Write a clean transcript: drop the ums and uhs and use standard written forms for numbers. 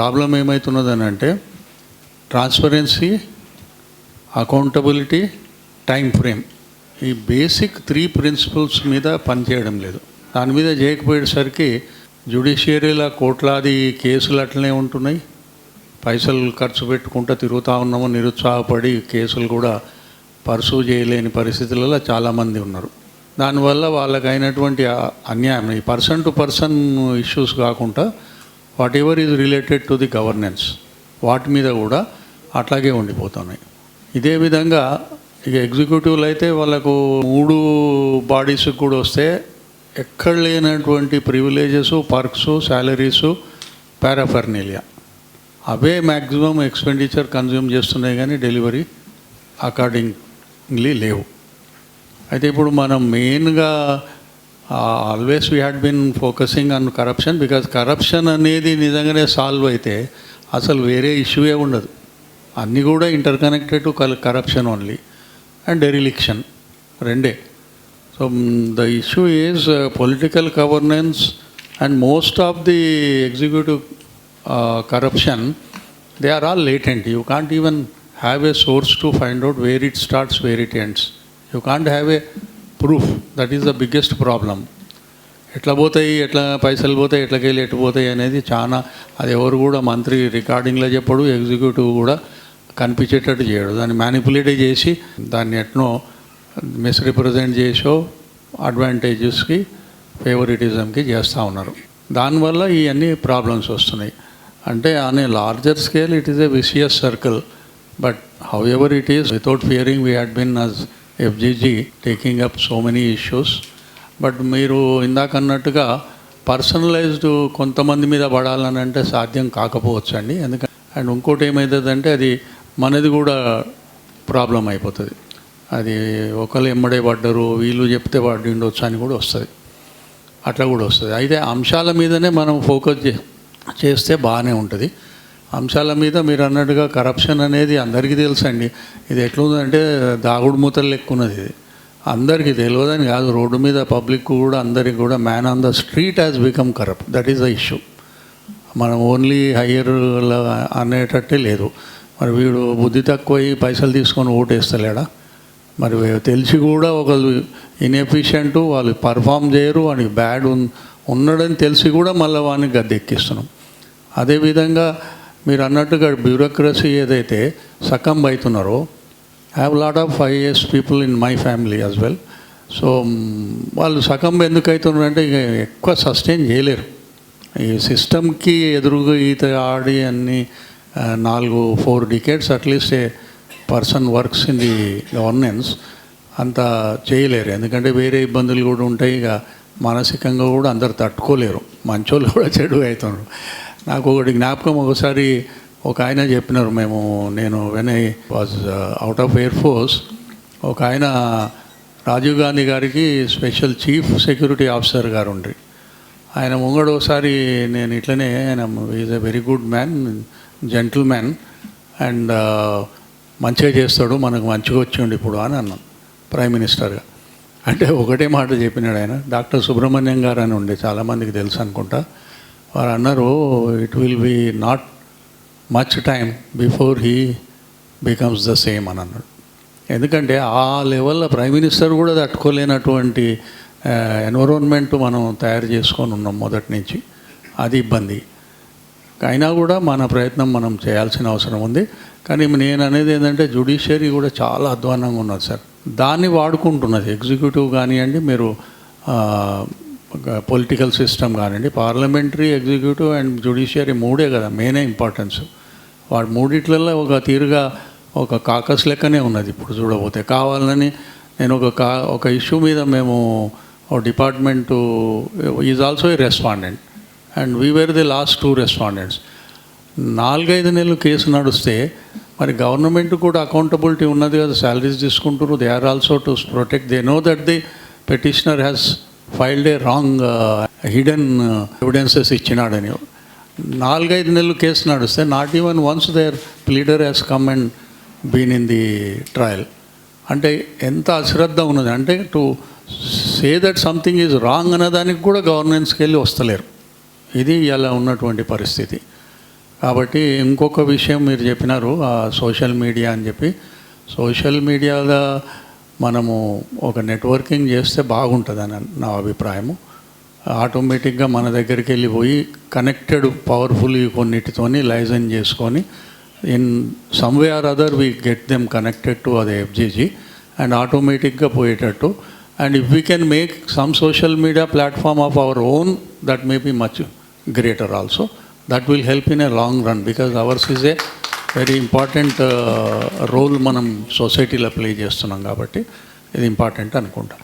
Problem ఏమవుతున్నదని అంటే transparency, accountability, time frame, ఈ basic 3 principles మీద పనిచేయడం లేదు. దాని మీద చేయకపోయేసరికి జ్యుడిషియరీలో కోట్లాది కేసులు అట్లనే ఉంటున్నాయి. పైసలు ఖర్చు పెట్టుకుంటూ తిరుగుతూ ఉన్నాము, నిరుత్సాహపడి కేసులు కూడా పర్సూ చేయలేని పరిస్థితులలో చాలామంది ఉన్నారు. దానివల్ల వాళ్ళకి అయినటువంటి అన్యాయం ఈ పర్సన్ టు పర్సన్ ఇష్యూస్ కాకుండా what ever is related to the governance వాటి మీద కూడా అట్లాగే ఉండిపోతున్నాయి. ఇదే విధంగా ఇక ఎగ్జిక్యూటివ్లు అయితే వాళ్ళకు 3 బాడీస్కి కూడా వస్తే ఎక్కడ లేనటువంటి ప్రివిలేజెస్, పర్క్స్, శాలరీసు, పారాఫర్నీలియా అవే మ్యాక్సిమం ఎక్స్పెండిచర్ కన్జ్యూమ్ చేస్తున్నాయి, కానీ డెలివరీ అకార్డింగ్లీ లేవు. అయితే ఇప్పుడు మనం మెయిన్గా always we had bin focusing on corruption, because corruption అనేది నిజంగానే సాల్వ్ అయితే అసలు వేరే ఇష్యూయే ఉండదు. అన్నీ కూడా interconnected to corruption only and dereliction రెండే. So the issue is political governance and most of the executive corruption they are all latent. You can't even have a source to find out where it starts, where it ends. You can't have a proof. That is the biggest problem. ఎట్లా పోతాయి, ఎట్లా పైసలు పోతాయి, ఎట్లకెళ్ళి ఎటు పోతాయి అనేది చాలా, అది ఎవరు కూడా మంత్రి రికార్డింగ్లో చెప్పడు, ఎగ్జిక్యూటివ్ కూడా కనిపించేటట్టు చేయడు. దాన్ని మ్యానిపులేట్ చేసి దాన్ని ఎట్నో మిస్రిప్రజెంట్ చేసో అడ్వాంటేజెస్కి, ఫేవరిటిజంకి చేస్తూ ఉన్నారు. దానివల్ల ఇవన్నీ ప్రాబ్లమ్స్ వస్తున్నాయి. అంటే on a larger scale it is a vicious circle. But however it is, without fearing we had been us FGG taking up so many issues. But మీరు ఇందాక అన్నట్టుగా పర్సనలైజ్డ్ కొంతమంది మీద పడాలని అంటే సాధ్యం కాకపోవచ్చు అండి. ఎందుకంటే అండ్ ఇంకోటి ఏమవుతుందంటే అది మనది కూడా ప్రాబ్లం అయిపోతుంది. అది ఒకళ్ళు ఎమ్మడే పడ్డరు, వీళ్ళు చెప్తే పడిండొచ్చు అని కూడా వస్తుంది, అట్లా కూడా వస్తుంది. అయితే అంశాల మీదనే మనం ఫోకస్ చేస్తే బాగానే ఉంటుంది. అంశాల మీద మీరు అన్నట్టుగా కరప్షన్ అనేది అందరికీ తెలుసండి. ఇది ఎట్లుందంటే దాగుడు మూతలు లెక్కున్నది. ఇది అందరికీ తెలియదని కాదు, రోడ్డు మీద పబ్లిక్ కూడా అందరికి కూడా man on the street has become corrupt. That is the issue. మనం ఓన్లీ హయ్యర్ అనేటట్టే లేదు. మరి వీడు బుద్ధి తక్కువ పైసలు తీసుకొని ఓటేస్తలేడా? మరి తెలిసి కూడా ఒకళ్ళు ఇన్ఎఫిషియంట్, వాళ్ళు పర్ఫామ్ చేయరు, వానికి బ్యాడ్ ఉన్నాడని తెలిసి కూడా మళ్ళీ వానికి గద్దెక్కిస్తున్నాం. అదేవిధంగా మీరు అన్నట్టుగా బ్యూరోక్రసీ ఏదైతే సకంబ్ అవుతున్నారో, I have a lot of IAS people in my family as well. So వాళ్ళు సకంబ్ ఎందుకు అవుతున్నారంటే ఇక ఎక్కువ సస్టైన్ చేయలేరు. ఈ సిస్టమ్కి ఎదురుగా ఈత ఆడి అన్ని 4-4 decades at least A person works in the governance అంత చేయలేరు. ఎందుకంటే వేరే ఇబ్బందులు కూడా ఉంటాయి. ఇక మానసికంగా కూడా అందరు తట్టుకోలేరు. మంచోళ్ళు కూడా చెడు అవుతున్నారు. నాకు ఒకటి జ్ఞాపకం, ఒకసారి ఒక ఆయన చెప్పినారు, నేను when I was out of air force, ఒక ఆయన రాజీవ్ గాంధీ గారికి స్పెషల్ చీఫ్ సెక్యూరిటీ ఆఫీసర్ గారు ఉండ్రి. ఆయన ముంగడు ఒకసారి నేను ఇట్లనే, ఆయన is a very good man, gentle man and మంచిగా చేస్తాడు, మనకు మంచిగా వచ్చిండు ఇప్పుడు అని అన్నాను ప్రైమ్ మినిస్టర్గా. అంటే ఒకటే మాట చెప్పినాడు ఆయన. డాక్టర్ సుబ్రహ్మణ్యం గారు అని ఉండే, చాలామందికి తెలుసు అనుకుంటా. వారు అన్నారు, it will be not much time before he becomes the same అని అన్నాడు. ఎందుకంటే ఆ లెవెల్లో ప్రైమ్ మినిస్టర్ కూడా తట్టుకోలేనటువంటి ఎన్విరాన్మెంట్ మనం తయారు చేసుకొని ఉన్నాం మొదటి నుంచి. అది ఇబ్బంది. అయినా కూడా మన ప్రయత్నం మనం చేయాల్సిన అవసరం ఉంది. కానీ నేను అనేది ఏంటంటే జ్యుడిషియరీ కూడా చాలా అధ్వానంగా ఉన్నది సార్. దాన్ని వాడుకుంటున్నది ఎగ్జిక్యూటివ్ కానివ్వండి, మీరు పొలిటికల్ సిస్టమ్ కానివ్వండి, పార్లమెంటరీ, ఎగ్జిక్యూటివ్ అండ్ జ్యుడిషియరీ మూడే కదా మెయిన్ ఇంపార్టెన్స్. వాడు మూడిట్లలో ఒక తీరుగా ఒక కాకస్ లెక్కనే ఉన్నది. ఇప్పుడు చూడబోతే కావాలని నేను ఒక ఇష్యూ మీద మేము department is also a respondent and we were the last 2 respondents. 4-5 నెలలు కేసు నడుస్తే మరి గవర్నమెంట్ కూడా అకౌంటబిలిటీ ఉన్నది కదా, శాలరీస్ తీసుకుంటారు. They are also to protect. They know that the petitioner has filed a wrong hidden evidences ఇచ్చినాడని. 4-5 నెలలు కేసు నడిస్తే not even once their pleader has come and been in the trial. అంటే ఎంత అశ్రద్ధ ఉన్నది అంటే to say that something is wrong అన్నదానికి కూడా గవర్నెన్స్కి వెళ్ళి వస్తలేరు. ఇది ఇలా ఉన్నటువంటి పరిస్థితి. కాబట్టి ఇంకొక విషయం మీరు చెప్పినారు సోషల్ మీడియా అని చెప్పి. సోషల్ మీడియాలో మనము ఒక నెట్వర్కింగ్ చేస్తే బాగుంటుందని నా అభిప్రాయము. ఆటోమేటిక్గా మన దగ్గరికి వెళ్ళిపోయి కనెక్టెడ్ పవర్ఫుల్ కొన్నిటితోని లైజన్ చేసుకొని in some way or other we get them connected to అదే ఎఫ్జీజీ అండ్ ఆటోమేటిక్గా పోయేటట్టు. And if we can make some social media platform of our own that may be much greater also. That will help in a long run because ours is a very important role మనం సొసైటీలో play చేస్తున్నాం కాబట్టి ఇది important అనుకుంటా.